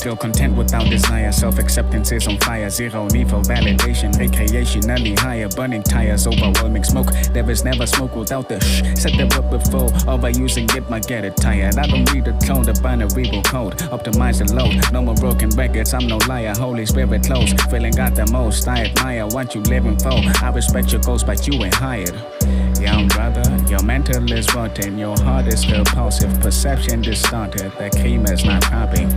feel content without desire. Self-acceptance is on fire. Zero need for validation. Recreationally higher. Burning tires. Overwhelming smoke. There is never smoke without the shh. Set the up before. Overusing it might get it tired. I don't need a clone. The binary will code. Optimize the load. No more broken records. I'm no liar. Holy Spirit close. Feeling got the most. I admire what you living for. I respect your goals, but you ain't hired. Young brother, your mental is rotten. Your heart is repulsive. Perception distorted. The cream is not popping.